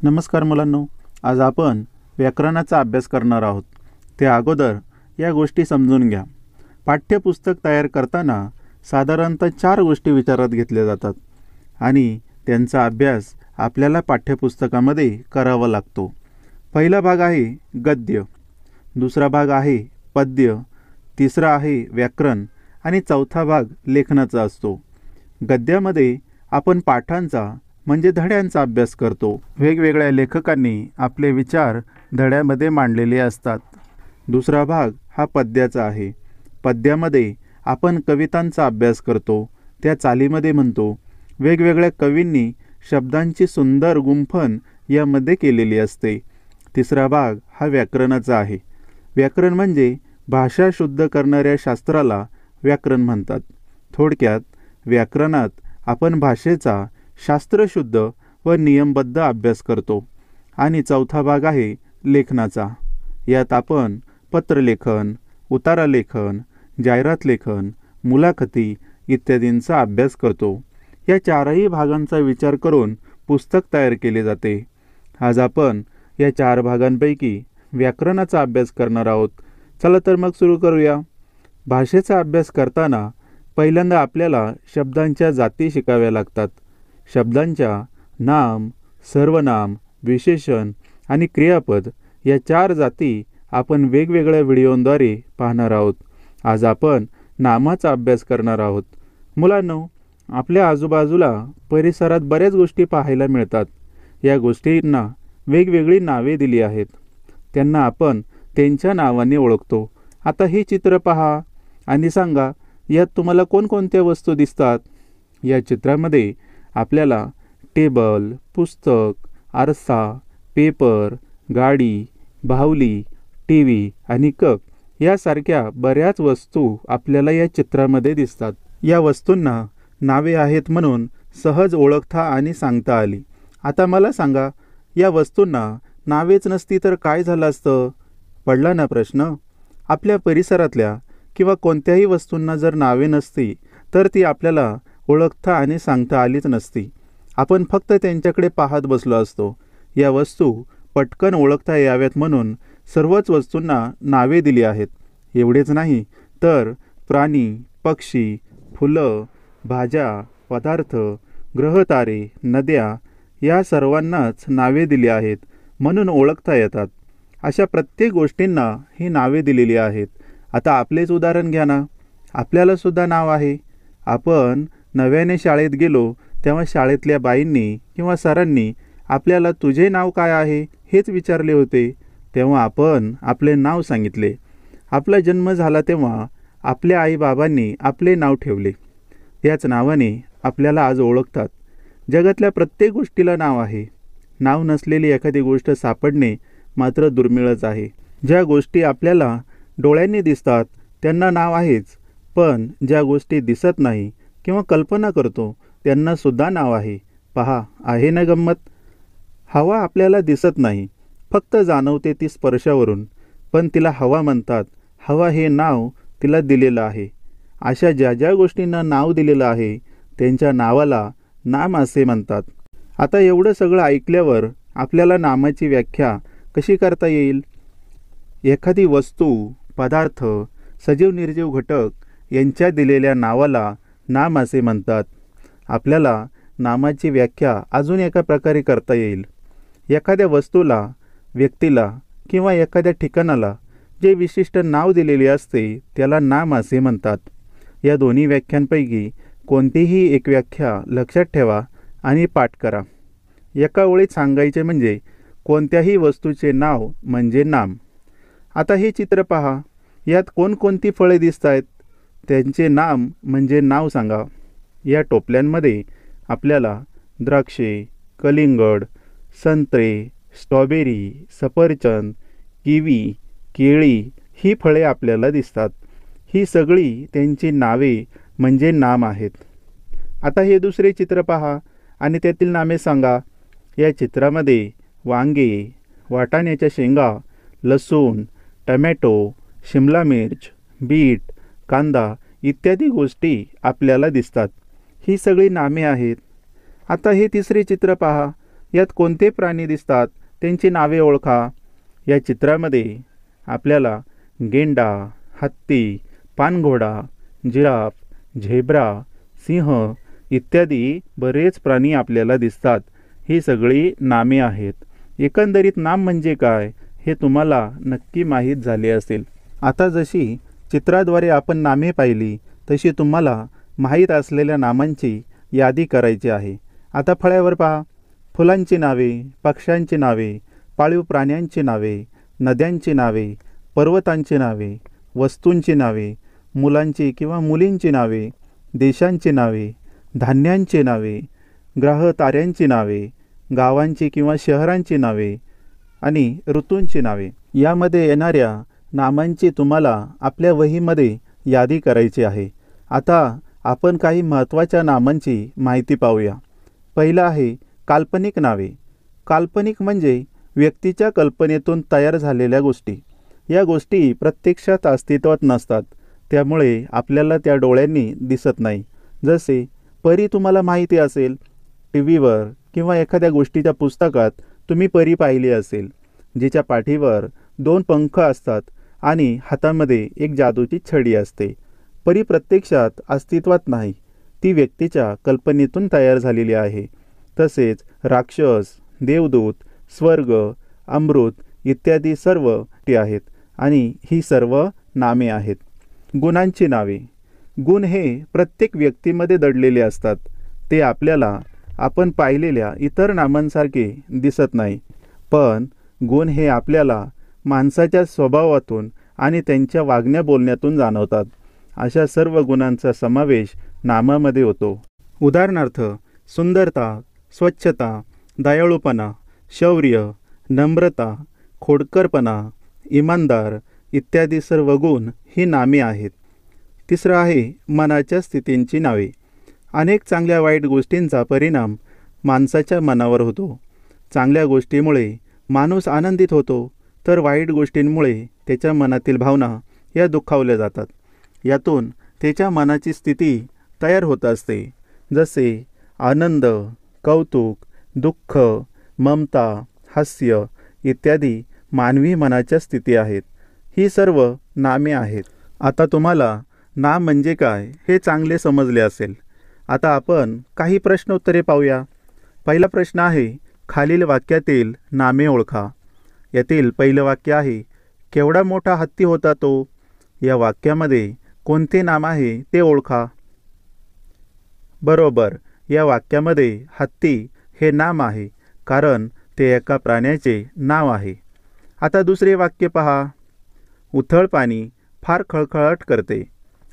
नमस्कार मुलांनो, आज आपण व्याकरणाचा अभ्यास करणार आहोत. त्या अगोदर या गोष्टी समजून घ्या. पाठ्यपुस्तक तयार करताना साधारणतः 4 गोष्टी विचारात घेतल्या जातात आणि त्यांचा अभ्यास आपल्याला पाठ्यपुस्तकामध्ये करावा लागतो. पहिला भाग आहे गद्य, दुसरा भाग आहे पद्य, तिसरा आहे व्याकरण आणि चौथा भाग लेखनाचा असतो. गद्यामध्ये आपण पाठांचा म्हणजे धड्यांचा अभ्यास करतो. वेगवेगळ्या लेखकांनी आपले विचार धड्यामध्ये मांडलेले असतात. दुसरा भाग हा पद्याचा आहे. पद्यामध्ये आपण कवितांचा अभ्यास करतो, त्या चालीमध्ये म्हणतो. वेगवेगळ्या कवींनी शब्दांची सुंदर गुंफण यामध्ये केलेली असते. तिसरा भाग हा व्याकरणाचा आहे. व्याकरण म्हणजे भाषा शुद्ध करणाऱ्या शास्त्राला व्याकरण म्हणतात. थोडक्यात व्याकरणात आपण भाषेचा शास्त्रशुद्ध व नियमबद्ध अभ्यास करतो. आणि चौथा भाग आहे लेखनाचा. यात आपण पत्रलेखन, उतारालेखन, जाहिरात लेखन, मुलाखती इत्यादींचा अभ्यास करतो. या 4ही भागांचा विचार करून पुस्तक तयार केले जाते. आज आपण या 4 भागांपैकी व्याकरणाचा अभ्यास करणार आहोत. चला तर मग सुरू करूया. भाषेचा अभ्यास करताना पहिल्यांदा आपल्याला शब्दांच्या जाती शिकाव्या लागतात. शब्दांच्या नाम, सर्वनाम, विशेषण आणि क्रियापद या 4 जाती आपण वेगवेगळ्या व्हिडिओद्वारे पाहणार आहोत. आज आपण नामाचा अभ्यास करणार आहोत. मुलांनो, आपल्या आजूबाजूला परिसरात बऱ्याच गोष्टी पाहायला मिळतात. या गोष्टींना वेगवेगळी नावे दिली आहेत. त्यांना आपण त्यांच्या नावाने ओळखतो. आता हे चित्र पहा आणि सांगा, यात तुम्हाला कोणकोणत्या वस्तू दिसतात? या चित्रामध्ये आपल्याला टेबल, पुस्तक, आरसा, पेपर, गाडी, बाहुली, टी व्ही आणि कप यासारख्या बऱ्याच वस्तू आपल्याला या चित्रामध्ये दिसतात. या वस्तूंना नावे आहेत म्हणून सहज ओळखता आणि सांगता आली. आता मला सांगा, या वस्तूंना नावेच नसती तर काय झालं असतं? पडला ना प्रश्न? आपल्या परिसरातल्या किंवा कोणत्याही वस्तूंना जर नावे नसती तर ती आपल्याला ओळखता आणि सांगता आलीच नसती. आपण फक्त त्यांच्याकडे पाहत बसलो असतो. या वस्तू पटकन ओळखता याव्यात म्हणून सर्वच वस्तूंना नावे दिली आहेत. एवढेच नाही तर प्राणी, पक्षी, फुलं, भाज्या, पदार्थ, ग्रहतारे, नद्या या सर्वांनाच नावे दिली आहेत म्हणून ओळखता येतात. अशा प्रत्येक गोष्टींना ही नावे दिलेली आहेत. आता आपलेच उदाहरण घ्या ना. आपल्याला सुद्धा नाव आहे. आपण नव्याने शाळेत गेलो तेव्हा शाळेतल्या बाईंनी किंवा सरांनी आपल्याला तुझे नाव काय आहे हेच विचारले होते. तेव्हा आपण आपले नाव सांगितले. आपला जन्म झाला तेव्हा आपल्या आईबाबांनी आपले नाव ठेवले. याच नावाने आपल्याला आज ओळखतात. जगातल्या प्रत्येक गोष्टीला नाव आहे. नाव नसलेली एखादी गोष्ट सापडणे मात्र दुर्मिळच आहे. ज्या गोष्टी आपल्याला डोळ्यांनी दिसतात त्यांना नाव आहेच, पण ज्या गोष्टी दिसत नाही किंवा कल्पना करतो त्यांना सुद्धा नाव आहे. पहा, आहे ना गंमत? हवा आपल्याला दिसत नाही, फक्त जाणवते ती स्पर्शावरून, पण तिला हवा म्हणतात. हवा हे नाव तिला दिलेलं आहे. अशा ज्या ज्या गोष्टींना नाव दिलेलं आहे त्यांच्या नावाला नाम असे म्हणतात. आता एवढं सगळं ऐकल्यावर आपल्याला नामाची व्याख्या कशी करता येईल? एखादी वस्तू, पदार्थ, सजीव निर्जीव घटक यांच्या दिलेल्या नावाला नाम असे म्हणतात. आपल्याला नामाची व्याख्या अजून एका प्रकारे करता येईल. एखाद्या वस्तूला, व्यक्तीला किंवा एखाद्या ठिकाणाला जे विशिष्ट नाव दिलेले असते त्याला नाम असे म्हणतात. या दोन्ही व्याख्यांपैकी कोणतीही एक व्याख्या लक्षात ठेवा आणि पाठ करा. एका ओळीत सांगायचे म्हणजे कोणत्याही वस्तूचे नाव म्हणजे नाम. आता हे चित्र पहा. यात कोणकोणती फळे दिसत आहेत? त्यांचे नाम म्हणजे नाव सांगा. या टोपल्यांमध्ये आपल्याला द्राक्षे, कलिंगड, संत्रे, स्ट्रॉबेरी, सफरचंद, किवी, केळी ही फळे आपल्याला दिसतात. ही सगळी त्यांची नावे म्हणजे नाम आहेत. आता हे दुसरे चित्र पहा आणि त्यातील नामे सांगा. या चित्रामध्ये वांगे, वाटाण्याच्या शेंगा, लसूण, टमॅटो, शिमला मिर्च, बीट, कांदा इत्यादी गोष्टी आपल्याला दिसतात. ही सगळी नामे आहेत. आता हे तिसरे चित्र पहा. यात कोणते प्राणी दिसतात त्यांची नावे ओळखा. या चित्रामध्ये आपल्याला गेंडा, हत्ती, पानघोडा, जिराफ, झेब्रा, सिंह इत्यादी बरेच प्राणी आपल्याला दिसतात. ही सगळी नामे आहेत. एकंदरीत नाम म्हणजे काय हे तुम्हाला नक्की माहीत झाले असेल. आता जशी चित्राद्वारे आपण नामे पाहिली तशी तुम्हाला माहीत असलेल्या नामांची यादी करायची आहे. आता फळ्यावर पहा. फुलांची नावे, पक्ष्यांची नावे, पाळीव प्राण्यांची नावे, नद्यांची नावे, पर्वतांची नावे, वस्तूंची नावे, मुलांची किंवा मुलींची नावे, देशांची नावे, धान्यांची नावे, ग्रह ताऱ्यांची नावे, गावांची किंवा शहरांची नावे आणि ऋतूंची नावे. यामध्ये येणाऱ्या नामांची तुम्हाला आपल्या वहीमध्ये यादी करायची आहे. आता आपण काही महत्त्वाच्या नामांची माहिती पाहूया. पहिलं आहे काल्पनिक नावे. काल्पनिक म्हणजे व्यक्तीच्या कल्पनेतून तयार झालेल्या गोष्टी. या गोष्टी प्रत्यक्षात अस्तित्वात नसतात, त्यामुळे आपल्याला त्या डोळ्यांनी दिसत नाही. जसे परी तुम्हाला माहिती असेल, टी व्हीवर किंवा एखाद्या गोष्टीच्या पुस्तकात तुम्ही परी पाहिली असेल, जिच्या पाठीवर 2 पंख असतात आणि हातामध्ये एक जादूची छडी असते. परी प्रत्यक्षात अस्तित्वात नाही, ती व्यक्तीच्या कल्पनेतून तयार झालेली आहे. तसेच राक्षस, देवदूत, स्वर्ग, अमृत इत्यादी सर्व ती आहेत आणि ही सर्व नामे आहेत. गुणांची नावे. गुण हे प्रत्येक व्यक्तीमध्ये दडलेले असतात. ते आपल्याला आपण पाहिलेल्या इतर नामांसारखे दिसत नाही, पण गुण हे आपल्याला माणसाच्या स्वभावातून आणि त्यांच्या वागण्या बोलण्यातून जाणवतात. अशा सर्व गुणांचा समावेश नामामध्ये होतो. उदाहरणार्थ सुंदरता, स्वच्छता, दयाळूपणा, शौर्य, नम्रता, खोडकरपणा, इमानदार इत्यादी सर्व गुण ही नामे आहेत. तिसरं आहे मनाच्या स्थितींची नावे. अनेक चांगल्या वाईट गोष्टींचा परिणाम माणसाच्या मनावर होतो. चांगल्या गोष्टीमुळे माणूस आनंदित होतो, तर वाईट गोष्टींमुळे त्याच्या मनातील भावना या दुखावल्या जातात. यातून त्याच्या मनाची स्थिती तयार होत असते. जसे आनंद, कौतुक, दुःख, ममता, हास्य इत्यादी मानवी मनाच्या स्थिती आहेत. ही सर्व नामे आहेत. आता तुम्हाला नाम म्हणजे काय हे चांगले समजले असेल. आता आपण काही प्रश्नोत्तरे पाहूया. पहिला प्रश्न आहे खालील वाक्यातील नामे ओळखा. यातील पहिलं वाक्य आहे केवढा मोठा हत्ती होता तो. या वाक्यामध्ये कोणते नाम आहे ते ओळखा. बरोबर, या वाक्यामध्ये हत्ती हे नाम आहे, कारण ते एका प्राण्याचे नाव आहे. आता दुसरे वाक्य पहा. उथळ पाणी फार खळखळाट करते.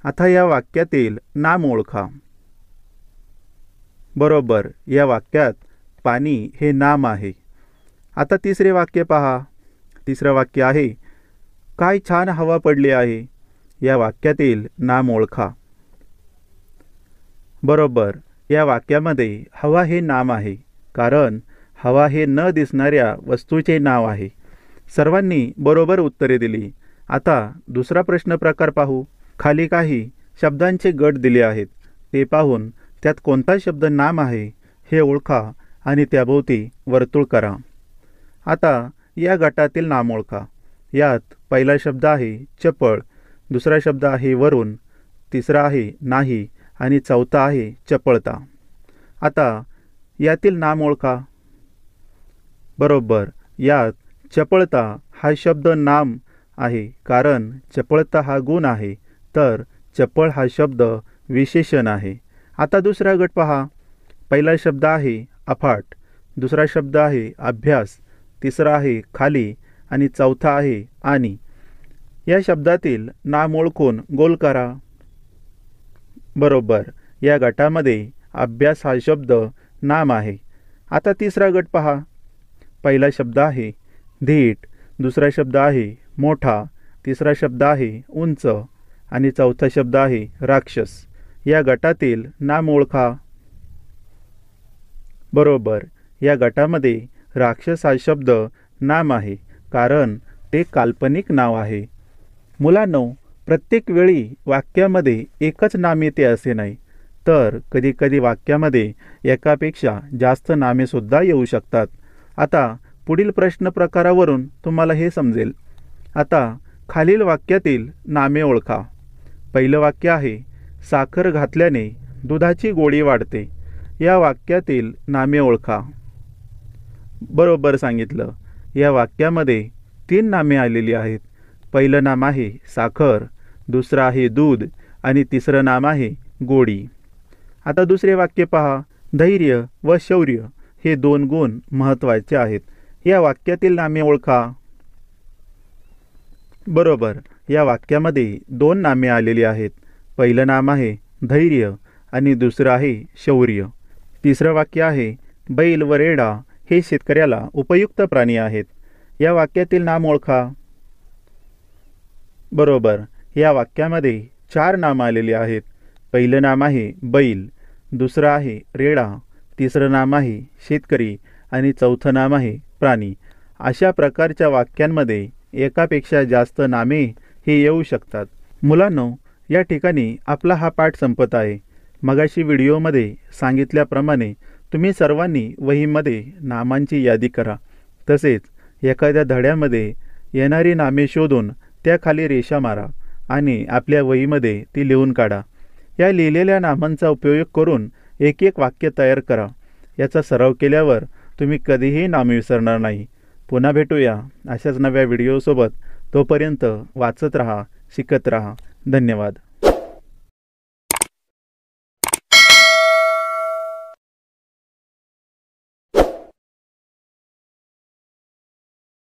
आता या वाक्यातील नाम ओळखा. बरोबर, या वाक्यात पाणी हे नाम आहे. आता तिसरे वाक्य पहा. तिसरं वाक्य आहे काय छान हवा पडली आहे. या वाक्यातील नाम ओळखा. बरोबर, या वाक्यामध्ये हवा हे नाम आहे, कारण हवा हे न दिसणाऱ्या वस्तूचे नाव आहे. सर्वांनी बरोबर उत्तरे दिली. आता दुसरा प्रश्न प्रकार पाहू. खाली काही शब्दांचे गट दिले आहेत. ते पाहून त्यात कोणता शब्द नाम आहे हे ओळखा आणि त्याभोवती वर्तुळ करा. आता या गटातील नाम ओळखा. यात पहिला शब्द आहे चपळ, दुसरा शब्द आहे वरून, तिसरा आहे नाही आणि चौथा आहे चपळता. आता यातील नाम ओळखा. बरोबर, यात चपळता हा शब्द नाम आहे, कारण चपळता हा गुण आहे, तर चपळ हा शब्द विशेषण आहे. आता दुसरा गट पहा. पहिला शब्द आहे अफाट, दुसरा शब्द आहे अभ्यास, तिसरा आहे खाली आणि चौथा आहे आणि. या शब्दातील नाम ओळखून गोल करा. बरोबर, या गटामध्ये अभ्यास हा शब्द नाम आहे. आता तिसरा गट पहा. पहिला शब्द आहे धीट, दुसरा शब्द आहे मोठा, तिसरा शब्द आहे उंच आणि चौथा शब्द आहे राक्षस. या गटातील नाम ओळखा. बरोबर, या गटामध्ये राक्षस हा शब्द नाम आहे, कारण ते काल्पनिक नाव आहे. मुलांनो, प्रत्येक वेळी वाक्यामध्ये एकच नाम येते असे नाही, तर कधीकधी वाक्यामध्ये एकापेक्षा जास्त नामेसुद्धा येऊ शकतात. आता पुढील प्रश्न प्रकारावरून तुम्हाला हे समजेल. आता खालील वाक्यातील नामे ओळखा. पहिलं वाक्य आहे, साखर घातल्याने दुधाची गोडी वाढते. या वाक्यातील नामे ओळखा. बरोबर सांगितलं. या वाक्यामध्ये 3 नामे आलेली आहेत. पहिलं नाम आहे साखर, दुसरं आहे दूध आणि तिसरं नाम आहे गोडी. आता दुसरे वाक्य पहा. धैर्य व शौर्य हे 2 गुण महत्त्वाचे आहेत. या वाक्यातील नामे ओळखा. बरोबर. या वाक्यामध्ये 2 नामे आलेली आहेत. पहिलं नाम आहे धैर्य आणि दुसरं आहे शौर्य. तिसरं वाक्य आहे बैल व रेडा हे शेतकऱ्याला उपयुक्त प्राणी आहेत. या वाक्यातील नाम ओळखा. बरोबर. या वाक्यामध्ये 4 नामं आलेली आहेत. पहिलं नाम आहे बैल, दुसरं आहे रेडा, तिसरं नाम आहे शेतकरी आणि चौथं नाम आहे प्राणी. अशा प्रकारच्या वाक्यांमध्ये एकापेक्षा जास्त नामे हे येऊ शकतात. मुलांनो, या ठिकाणी आपला हा पाठ संपत आहे. मगाशी व्हिडिओमध्ये सांगितल्याप्रमाणे तुम्ही सर्वांनी वहीमध्ये नामांची यादी करा. तसेच एखाद्या धड्यामध्ये येणारी नामे शोधून त्याखाली रेषा मारा आणि आपल्या वहीमध्ये ती लिहून काढा. या लिहिलेल्या नामांचा उपयोग करून एक वाक्य तयार करा. याचा सराव केल्यावर तुम्ही कधीही नाम विसरणार नाही. पुन्हा भेटूया अशाच नव्या व्हिडिओसोबत. तोपर्यंत वाचत रहा, शिकत रहा. धन्यवाद.